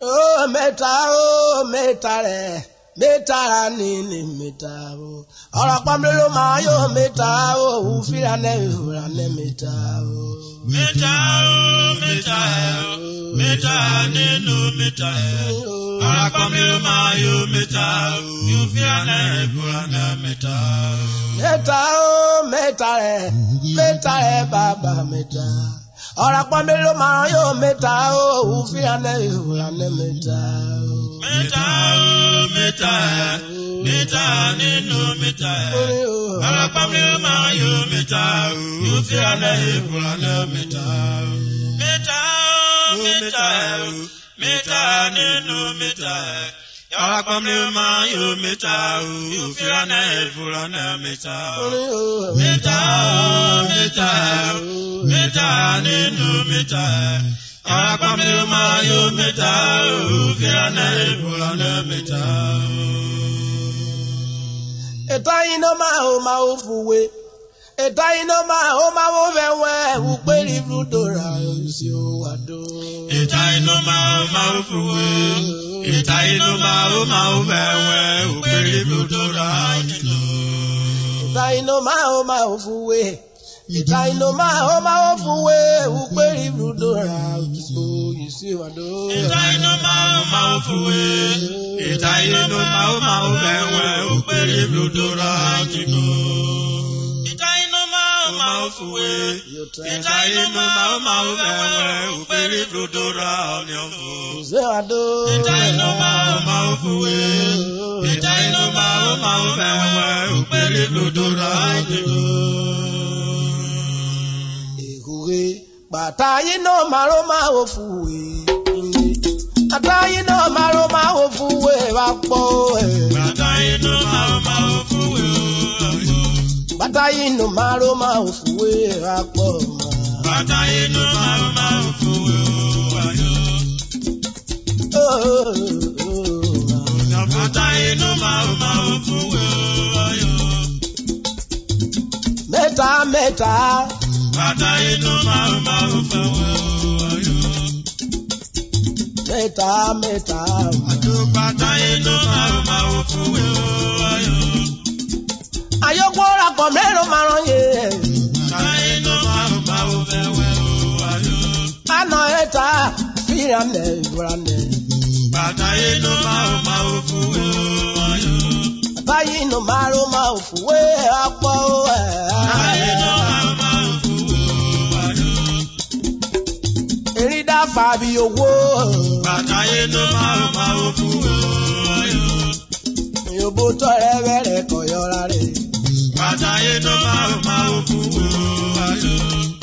Oh, meta re. Meta ni meta o. Ora pamle lo ma yo meta o. Ufira ne meta o. Meta ni no meta. Ora pamle lo ma yo meta o. Ufira ne meta. Meta re baba meta. Ora pamle lo ma yo meta o. Ufira ne meta. Meta ni no meta. Ara pamle ma yo meta. Ufira ne meta. Meta ni no meta. Ara pamle ma yo meta. Ufira ne meta. Meta ni no meta. Pamela mayo meta, ufirane fulane meta. Etaino ma ofuwe. Etaino ma ovewe. Uperi bludora si owado. Etaino ma ofuwe. Etaino ma ovewe. Uperi bludora jino. Etaino ma ofuwe. Itaino ma ofuwe uperi bludora si owado. Etaino ma ofuwe. Etaino ma ovewe. Uperi bludora jino. Etaino ma ofuwe. Etaino ma ovewe. Uperi bludora nyongo. Etaino ma ofuwe. Etaino ma ovewe. Uperi bludora jino. Batayino maroma ofuwe. Batayino maroma ofuwe wapo. Batayino maroma ofuwe. Batayino maroma ofuwe wapo. Batayino maroma ofuwe wayo. Batayino maroma ofuwe wayo. Meta. Batayino maroma ofuwe wayo. Meta. Batayino maroma ofuwe wayo. Ayogwora komero maronye. Batayino maroma ofuwe wayo. Ano eta firane. Batayino maroma ofuwe wayo. Batayino maroma ofuwe wapo. Batayino maroma ofuwe wayo. Erida fabi owo. Batayino maroma ofuwe wayo. Yobo tore vere koyorare. Batayino maroma ofuwe wayo.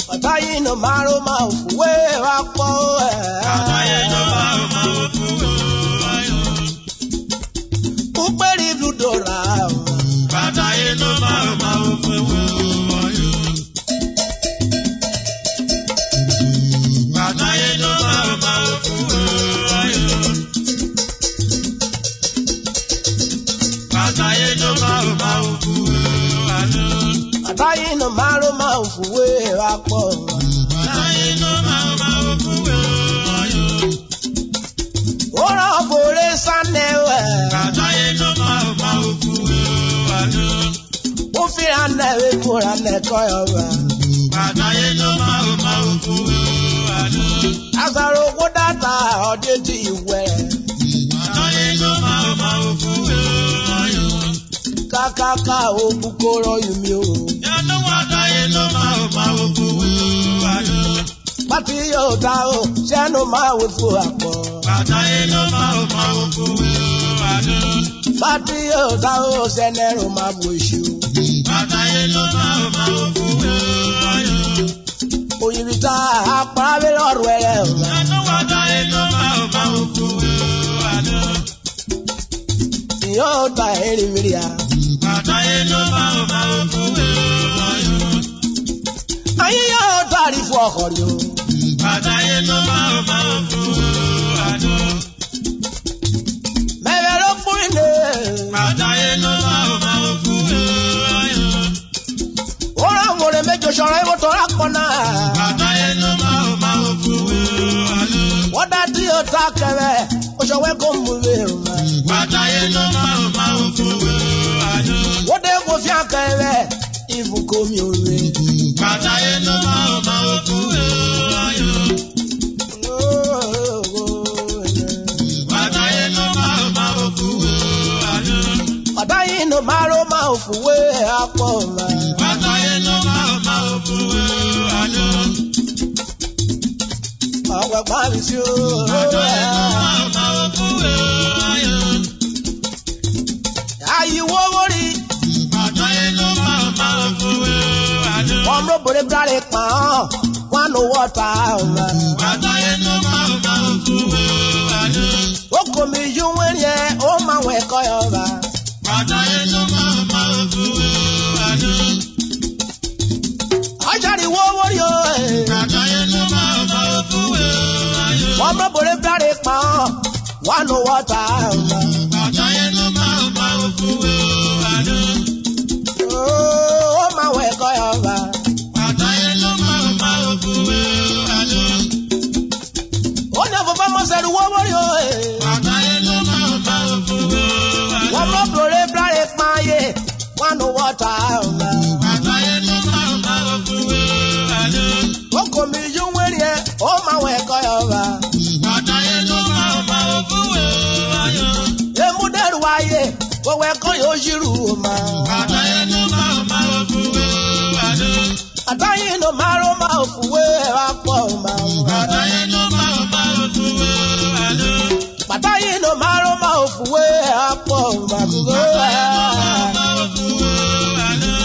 Batayino maroma ofuwe wapo. Batayino maroma ofuwe wayo. Uperi bludora. Batayino maroma ofuwe wayo. Batayino maroma ofuwe wayo. Batayino maroma ofuwe wayo. Batayino maroma ofuwe wapo. Batayino maroma ofuwe wayo. Ora bore sanewe. Batayino maroma ofuwe wayo. Ufirane we kurane koyoba. Batayino maroma ofuwe wayo. Azaro kodata odeti iwe. Batayino maroma ofuwe wayo. Kaka obukoro yumi o. Yano batayino maroma ofuwe wayo. Bati yo ta o, seno ma we fu apo. Batayino maroma ofuwe wayo. Bati yo ta o, senero ma bushu. Batayino maroma ofuwe wayo. Oyibita aparabe lorwele. Yano batayino maroma ofuwe wayo. Yo ta eri miria. Batayino maroma ofuwe wayo. Ayi yo ta ri fu okorio. Batayino maroma ofuwe wayo. Mevero fuine. Batayino maroma ofuwe wayo. Ora ngore mejo shora ibo tora kona. Batayino maroma ofuwe wayo. Wada ti o ta akẹrẹ oṣọwẹ kò mú wẹ o ma. Bàtàyé ló máa ò fowó ayọ̀. Wọ́n dé kò fi akẹrẹ ibùkún mi ò rè. Bàtàyé ló máa ò fowó ayọ̀. Bàtàyé ló máa ò fowó ayọ̀. Bàtàyé ló máa ò fowó apọ̀ ma. Bàtàyé ló máa ò fowó ayọ̀. Ọ̀pẹ̀ pàmì sí o. Bàtàyé ló máa ò fowó ayọ̀. Àyíwó wórí. Bàtàyé ló máa ò fowó ayọ̀. Wọ́n ló bòrè bíráre pàn án, wọ́n ló wọ́ta ọ̀la. Bàtàyé ló máa ò fowó ayọ̀. Ó kò mí yún wẹ́rì ẹ̀, ó máa wẹ̀ kọ́ ọ̀la. Bàtàyé ló máa ò fowó ayọ̀. Ọ̀jáde wó wórí o. Bàtàyé ló máa ò fowó ayọ̀. Wọ́n ló bòrè bíráre pàn án, wọ́n ló wọ́ta ọ̀la. Bàtàyé ló máa ò fowó ayọ̀. Ó máa wẹ̀ kọ́ ọ̀la. Bàtàyé ló máa ò fowó ayọ̀. Ó ní ọ̀fọ̀fọ̀ mọ́sẹ̀rù wó wórí o. Bàtàyé ló máa ò fowó ayọ̀. Wọ́n ló bòrè bíráre pàn ayé, wọ́n ló wọ́ta ọ̀la. Bàtàyé ló máa ò fowó ayọ̀. Ó kò mí yún wẹ́rì ẹ̀, ó máa wẹ̀ kọ́ ọ̀la. Bàtàyé ló máa ò fowó ayọ̀. Èmú dẹ́rù ayé, gbogbo ẹ̀kọ́ yóò ṣírù o ma. Bàtàyé ló máa ò fowó ayọ̀. Àtàyè ló máa ró máa fúwé wá pọ̀ ma. Bàtàyé ló máa ò fowó ayọ̀. Àtàyè ló máa ró máa fúwé wá pọ̀ ma. Bàtàyé ló máa ò fowó ayọ̀.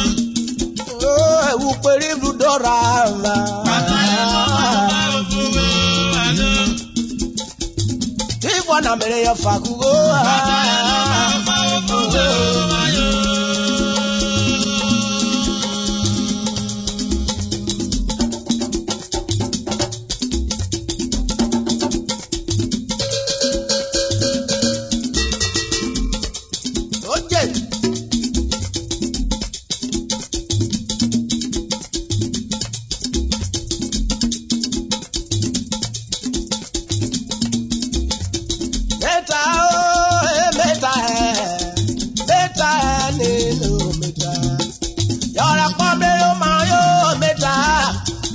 Ewu péré ibùdóra ma. Bàtàyé ló máa ò fowó ayọ̀. Ìfọ̀ nà mẹ́rẹ̀ yẹ fàkúrò. Bàtàyé ló máa ò fowó ayọ̀. Ó jẹ́ mẹ́ta ó mẹ́ta nínú mẹ́ta. Yọ̀rọ̀ pọ́n mi ló máa yó mẹ́ta.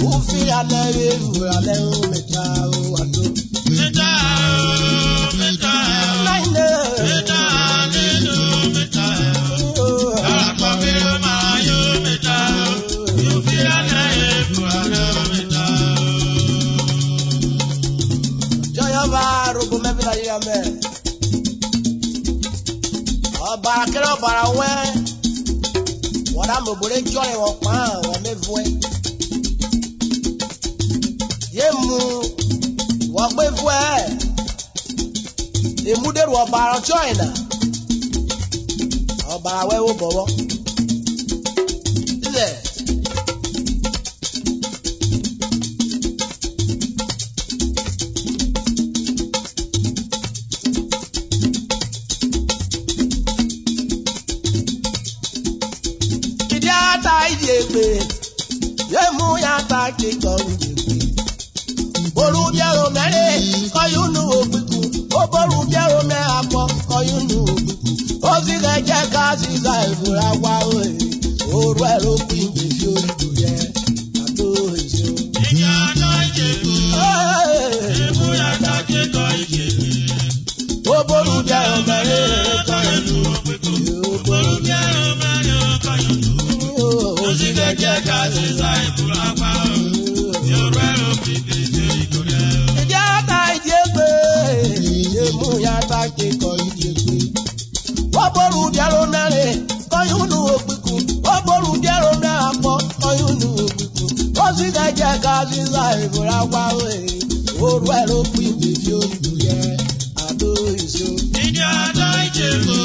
Òfin alẹ́ ìwúra lẹ́hìn mẹ́ta ó wà tó. Mẹ́ta Láì lè. mẹ́ta nínú mẹ́ta. Àpọ̀ mi ló máa yó mẹ́ta. Yóò fi alẹ́ ìfura lọ mẹ́ta. Jọyọ̀ bá rogo mẹ́fì náà yíya mẹ́. Ọba akẹ́rẹ́ ọ̀bàrà wẹ́. Wọ́n dá mọ̀bọ̀lẹ́ jọ́rẹ̀ wọ̀ pọ́n wọ́n mẹ́fọ́ ẹ̀. Yé mu wọ́n gbé fún ẹ̀. Èmúdèrú ọ̀bàrà jọ́ìnà. Ọ̀bàrà wẹ́ wó bọ̀wọ́. Ilẹ̀. Ìdí ata ìdí ègbè. Yé mu yàtà kíkọ́ ìdí ègbè. Olùbíẹ̀rù mẹ́rin kọ́yún nù ògbìkú. Ó bọ́rù bíẹ̀rù mẹ́ àpọ̀ kọ́yún nù ògbìkú. Ó sì kẹ́ jẹ́ ká sísá ìfura wá òye. Òru ẹ̀ ló pín gbèsè olùdó yẹ. Àtó èso. Ìjà náà ìjẹ̀bú. Èmú yàtọ̀ kíkọ́ ìjẹ̀bú. Ó bọ́rù bíẹ̀rù mẹ́rin Kọ́yọ̀ lù ó pẹ̀kọ́. Olùbíẹ̀rù mẹ́rin kọ́yọ̀ lù ó. Ó sì kẹ́ jẹ́ ká sísá ìfura wá òye. Yorùbá ẹ̀ ló fi gbèsè ìkọlẹ̀. ìdí ata ìdí ègbè. Èmú yàtà kíkọ́ ìdí ègbè. Wọ́n bọ́rù bíẹ̀rù mẹ́rin kọ́yún nù ògbìkú. Ó bọ́rù bíẹ̀rù mẹ́ àpọ̀ kọ́yún nù ògbìkú. Ó sì kẹ́ jẹ́ ká sísá ìfura wá òye. Òru ẹ̀ ló pín gbèsè olùdó yẹ. Àtó èso. Ìjà náà ìjẹ̀bú.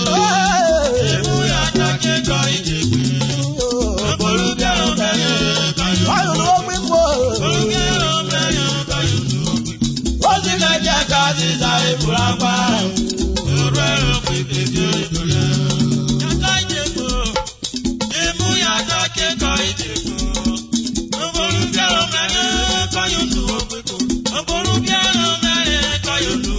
Èmú yàtọ̀ kíkọ́ ìjẹ̀bú. Olùbíẹ̀rù mẹ́rin kọ́yọ̀ Kọ́yún lù nù ó. ògbìkú. Olùbíẹ̀rù mẹ́rin kọ́yọ̀ lù ó. Ó sì kẹ́ jẹ́ ká sísá ìfura wá òye. Yorùbá ẹ̀ ló fi gbèsè ìkọlẹ̀. Yàtọ̀ ìjẹ̀bú. Èmú yàtọ̀ kíkọ́ ìjẹ̀bú. Olùbíẹ̀rù mẹ́rin kọ́yọ̀ lù ó pẹ̀kọ́. Olùbíẹ̀rù mẹ́rin kọ́yọ̀ lù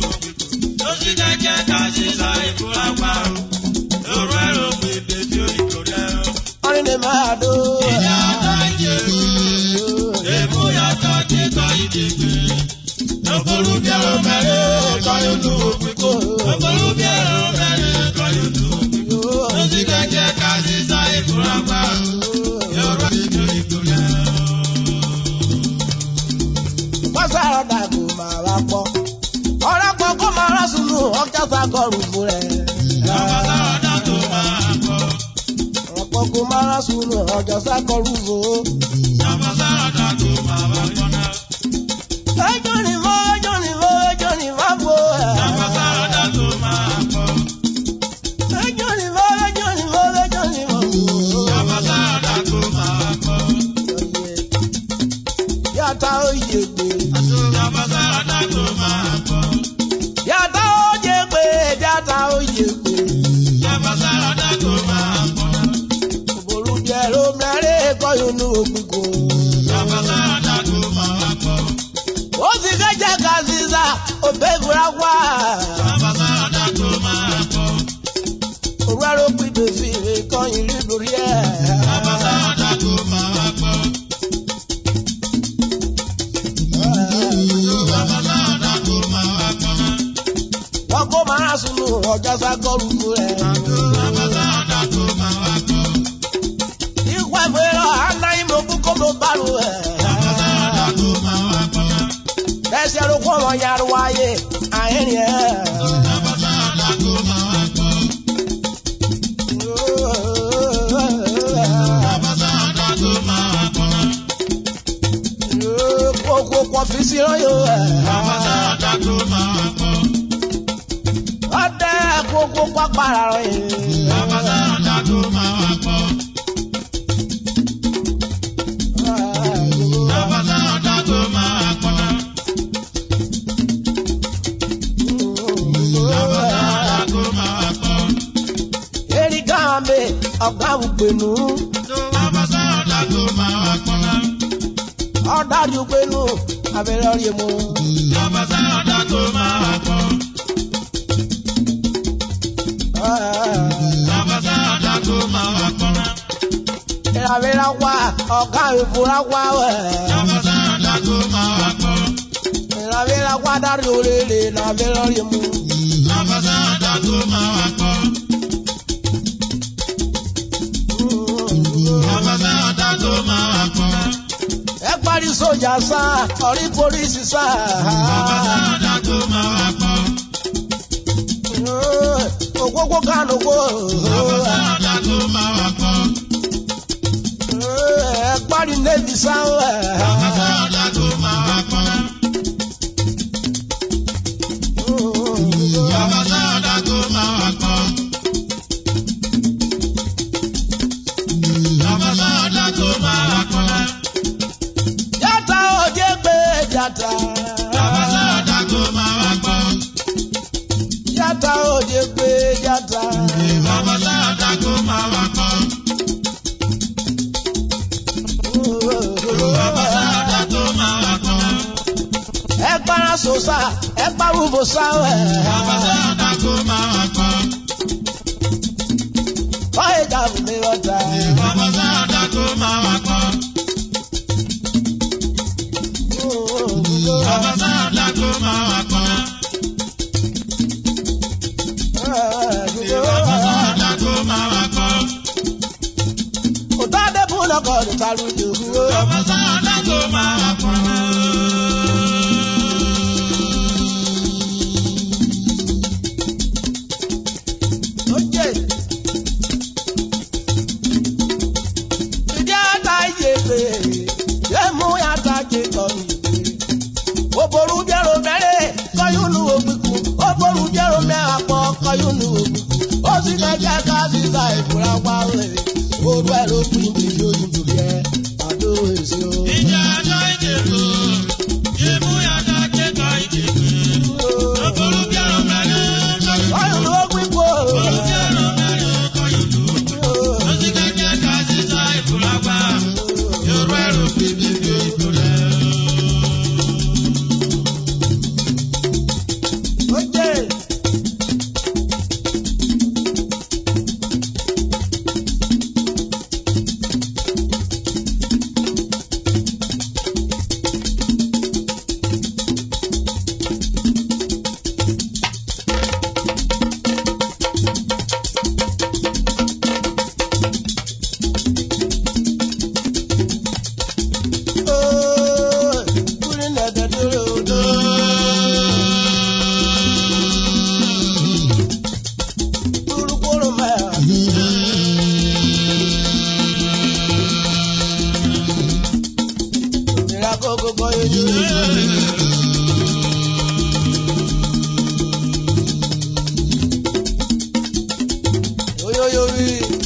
yowi.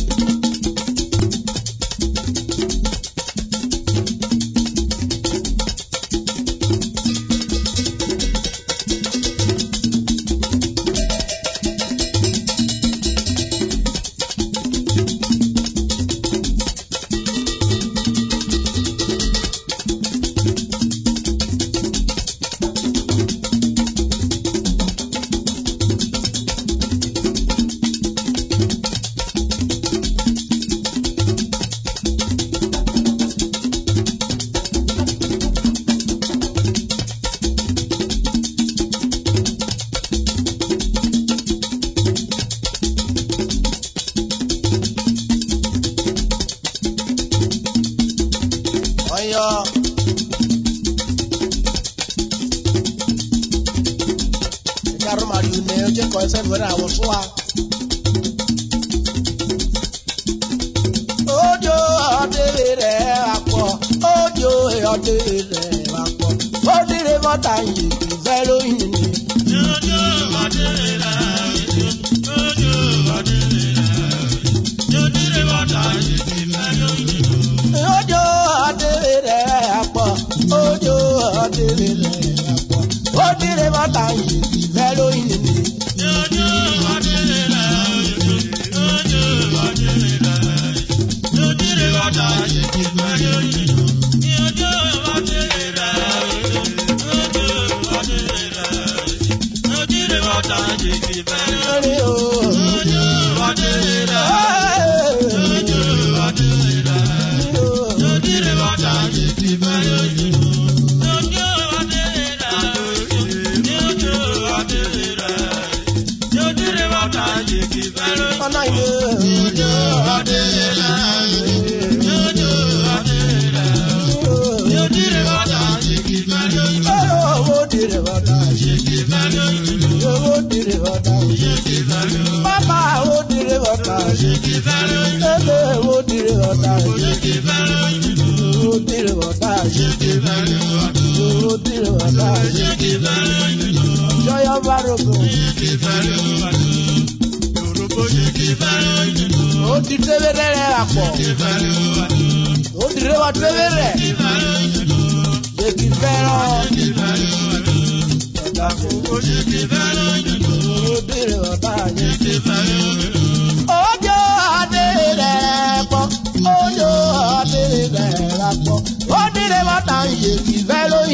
What did I want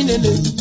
to